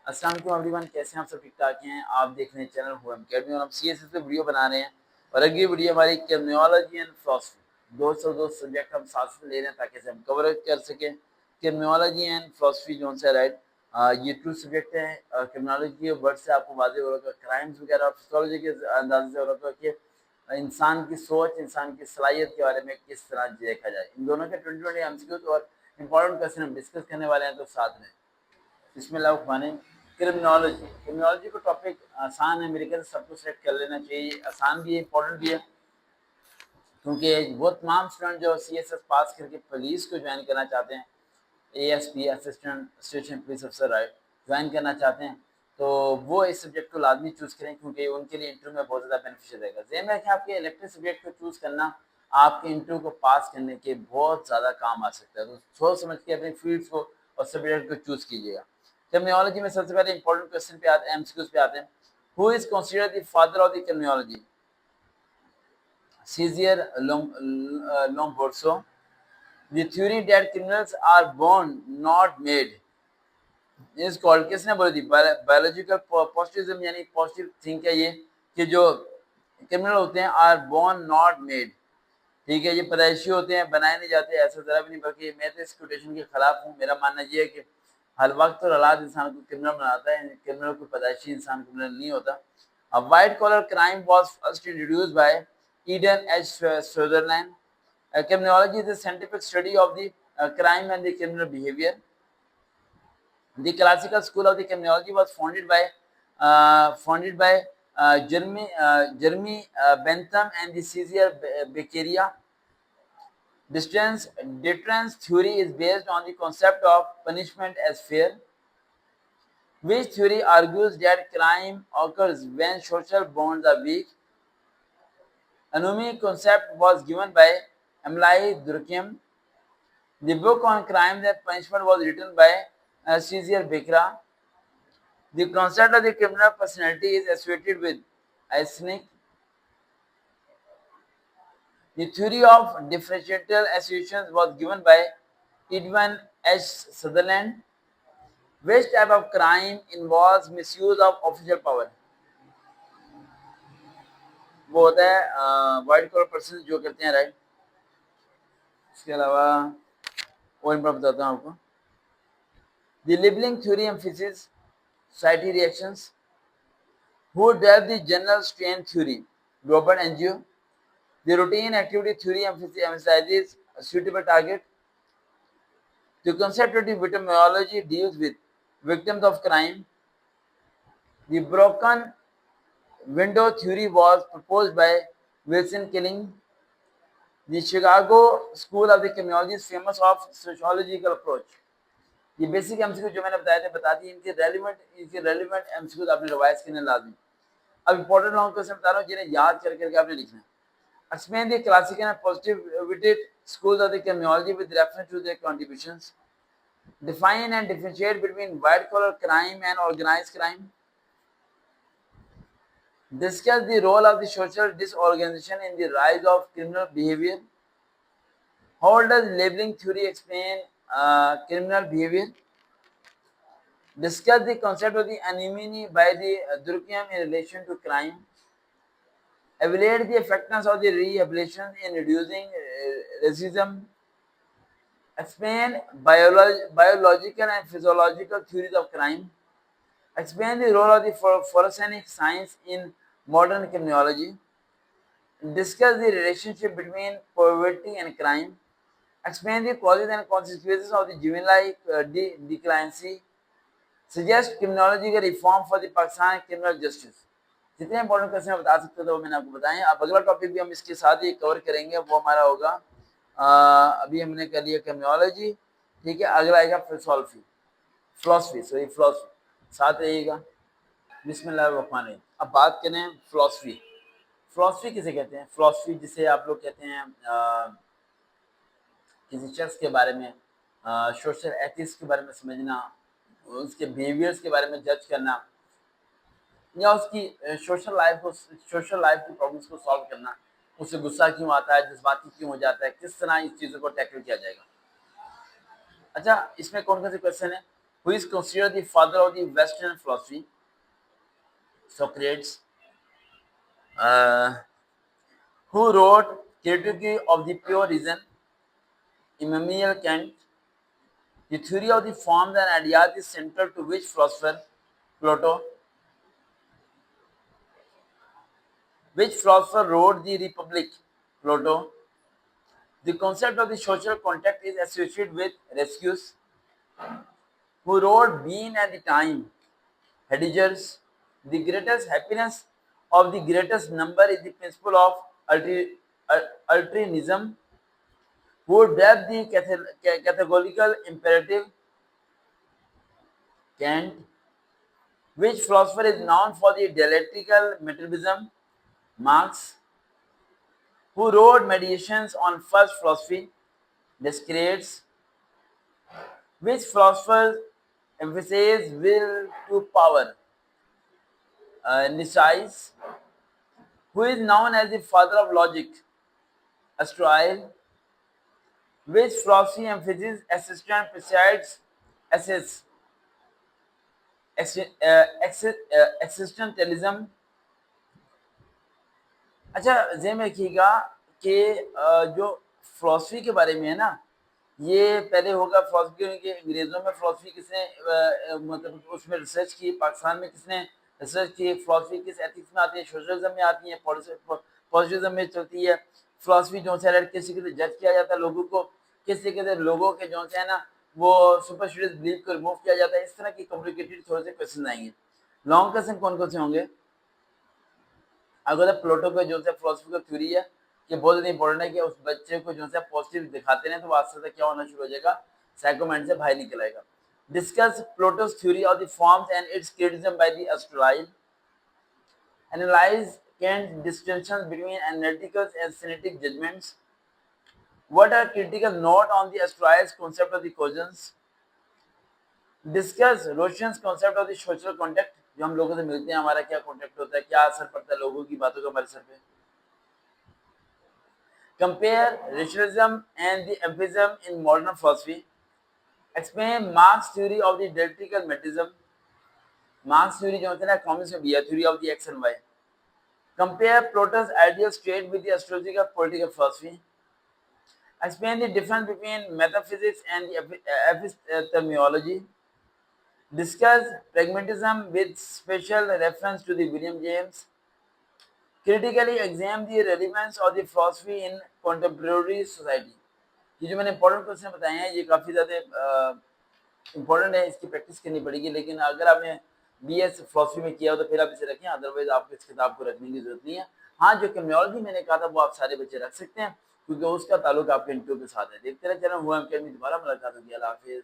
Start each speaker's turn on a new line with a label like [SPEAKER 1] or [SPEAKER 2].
[SPEAKER 1] अस्सलाम वालेकुम एवरीवन, कैसे हैं आप सब? ठीक ठाक हैं। आप देख रहे हैं चैनल हुएम अकेडमी और हम सीएसएस पे वीडियो बना रहे हैं। और अगली वीडियो हमारी क्रिमिनोलॉजी एंड फिलॉसफी, दो सब्जेक्ट हम साथ में ले रहे हैं ताकि हम कवर कर सकें। क्रिमिनोलॉजी एंड फिलॉसफी जो है राइट, ये टू सब्जेक्ट हैं। क्रिमिनोलॉजी के वर्ड से आपको वाज़ेह हो रहा है क्राइम्स वगैरह, और फिलॉसफी के अंदाजे से हो रहा है कि इंसान की सोच, इंसान की सलाहियत के बारे में किस तरह देखा जाए। इन दोनों के 20 एमसीक्यूज और इम्पोर्टेंट क्वेश्चन हम डिस्कस करने वाले हैं, तो साथ में बिस्मिल्लाह। क्रिमिनोलॉजी क्रिमिनोलॉजी का टॉपिक आसान है, मेरे ख्याल से सबको सेलेक्ट कर लेना चाहिए। आसान भी है, इंपॉर्टेंट भी है, क्योंकि वो तमाम स्टूडेंट जो सीएसएस पास करके पुलिस को ज्वाइन करना चाहते हैं, एएसपी असिस्टेंट स्टेशन पुलिस अफसर राइट, ज्वाइन करना चाहते हैं, तो वो इस सब्जेक्ट को लाजमी चूज़ करें, क्योंकि उनके लिए इंटरव्यू में बहुत ज़्यादा बेनिफिशियल रहेगा। ज़हन में रखें, आपके इलेक्टिव सब्जेक्ट को चूज़ करना आपके इंटरव्यू को पास करने के बहुत ज़्यादा काम आ सकता है। तो सोच समझ के अपनी फील्ड को और सब्जेक्ट को चूज़ कीजिएगा। क्रिमिनोलॉजी में सबसे पहले इंपॉर्टेंट क्वेश्चन पे आते हैं, एमसीक्यूज पे आते हैं। Who is considered the father of the criminology? Cesare Lombroso. The theory that criminals are born not made is called, किसने बोली थी? बायोलॉजिकल पॉजिटिविज्म, यानी पॉजिटिव थिंक है ये, कि जो क्रिमिनल होते हैं आर बोर्न नॉट मेड, ठीक है, ये पैदाइशी होते हैं, बनाए नहीं जाते। ऐसा जरा भी नहीं, बल्कि मैं तो इस कोटेशन के खिलाफ हूँ। मेरा मानना ये है कि हर वक्त और हालात इंसान को क्रिमिनल बनाता है, क्रिमिनल को पैदाइशी इंसान क्रिमिनल नहीं होता। A white collar crime was first introduced by Eden H. Sutherland. Criminology is the scientific study of the crime and the criminal behavior. The classical school of the criminology was founded by Jeremy Bentham and the Caesar Beccaria. Deterrence theory is based on the concept of punishment as fair, which theory argues that crime occurs when social bonds are weak. Anumi concept was given by Emily Durkheim. The book on crime and punishment was written by Caesar Beccaria. The concept of the criminal personality is associated with Eysenck. The theory of differential associations was given by Edwin H. Sutherland. Which type of crime involves misuse of official power? वो होता है white collar person जो करते हैं right. इसके अलावा और important बताता हूँ आपको। The labeling theory emphasizes society reactions. Who developed the general strain theory? Robert Angio. The routine activity theory emphasizes a suitable target. The concept of the victimology deals with victims of crime. The broken window theory was proposed by Wilson Killing. The Chicago School of the Criminology is famous of sociological approach. ये basic MCQ जो मैंने बताए थे बता दी। इनके relevant MCQ आपने revise करने लाजमी। अब इंपॉर्टेंट लॉन्ग क्वेश्चन बता रहा हूँ जिन्हें याद करके आपने लिखना है। Explain the classical and positive schools of the criminology with reference to their contributions. Define and differentiate between white collar crime and organized crime. Discuss the role of the social disorganization in the rise of criminal behavior. How does labeling theory explain criminal behavior? Discuss the concept of the anominy by the Durkheim in relation to crime. Evaluate the effectiveness of the rehabilitation in reducing racism. Explain biological and physiological theories of crime. Explain the role of the forensic science in modern criminology. Discuss the relationship between poverty and crime. Explain the causes and consequences of the juvenile delinquency. Suggest criminology का reform for the Pakistan criminal justice. जितने important question बता सकते थे वो मैंने आपको बताए। अब अगला टॉपिक भी हम इसके साथ ही कवर करेंगे, वो हमारा होगा अभी हमने कर लिया क्रिमिनोलॉजी, ठीक है। अगला आएगा फिलॉसफी साथ रहिएगा। बिस्मिल्लाहिर्रहमानिर्रहीम। अब बात करें फिलॉसफी किसे कहते हैं? फिलॉसफी जिसे आप लोग कहते हैं किसी शख्स के बारे में, सोशल एथिक्स के बारे में समझना, उसके बिहेवियर्स के बारे में जज करना, या उसकी सोशल लाइफ की प्रॉब्लम्स को सॉल्व करना। उसे गुस्सा क्यों आता है, जज्बाती क्यों हो जाता है, किस तरह इस चीज़ों को टैकल किया जाएगा। अच्छा, इसमें कौन कौन से क्वेश्चन है? who is considered the father of the Western philosophy? Socrates. Uh, who wrote Critique of the Pure Reason? Immanuel Kant. The theory of the forms and ideas is central to which philosopher? Plato. Which philosopher wrote the Republic? Plato. The concept of the social contract is associated with Rescues, who wrote Being and the Time. Heidegger's. The greatest happiness of the greatest number is the principle of altruism, who developed the categorical imperative. Kant. Which philosopher is known for the dialectical materialism? Marx. Who wrote Meditations on First Philosophy? Descartes. Which philosopher emphasizes will to power? Nietzsche. Who is known as the father of logic? Aristotle. Which philosophy emphasizes assistant presides assess existentialism? अच्छा ज़हन में रखिएगा कि जो philosophy के बारे में है ना, ये पहले होगा फिलॉसफी के अंग्रेज़ों में फिलॉसफी किसने मतलब उसमें रिसर्च की, पाकिस्तान में किसने रिसर्च की, फिलॉसफी किस एथिक्स में आती है, सोशलिज्म में आती है, पॉजिटिविज्म में चलती है। फिलॉसफी जो है किस तरीके से जज किया जाता है लोगों को, किस तरीके से लोगों के जो है ना वो सुपरस्टिशियस बिलीफ को रिमूव किया जाता है। इस तरह की कॉम्प्लिकेटेड थोड़े से क्वेश्चन आएंगे। लॉन्ग क्वेश्चन कौन कौन से होंगे? अगर प्लेटो का जो है फिलॉसफी का थ्योरी है कि बहुत ज़्यादा इंपॉर्टेंट है कि उस बच्चे को जो है पॉजिटिव दिखाते हैं तो वो आस्ते आस्ते क्या होना शुरू हो जाएगा, साइको माइंड से बाहर निकल आएगा। Discuss plateaus theory of the forms and it's criticism by the Aristotle. Analyse Kant's distinctions between analytical and synthetic judgments. What are critical note on the Aristotle's concept of the causes? Discuss Roshan's concept of the social contact. जो हम लोगों से मिलते हैं हमारा क्या contact होता है, क्या असर पड़ता है लोगों की बातों का हमारे सर पे। Compare rationalism and the empiricism in modern philosophy. Explain Marx's theory of the dialectical materialism. Marx's theory जो होता है ना इकोनॉमिक्स में भी है, theory of the x and y. Compare Plato's ideal state with the astrological political philosophy. Explain the difference between metaphysics and the epistemology. Discuss pragmatism with special reference to the William James. Critically examine the relevance of the philosophy in contemporary society. ये जो मैंने important question बताए हैं ये काफ़ी ज़्यादा important है, इसकी प्रैक्टिस करनी पड़ेगी। लेकिन अगर आपने बीएस फिलॉसफी में किया हो तो फिर आप इसे रखें, अदरवाइज आपको इस किताब को रखने की जरूरत नहीं है। हाँ, जो क्रिमिनोलॉजी मैंने कहा था वो आप सारे बच्चे रख सकते हैं क्योंकि उसका ताल्लुक आपके इंटरव्यू के साथ है। देखते रहे चैनल हुआ अकेडमी, दोबारा मुलाकात होगी। अल्लाह हाफिज़।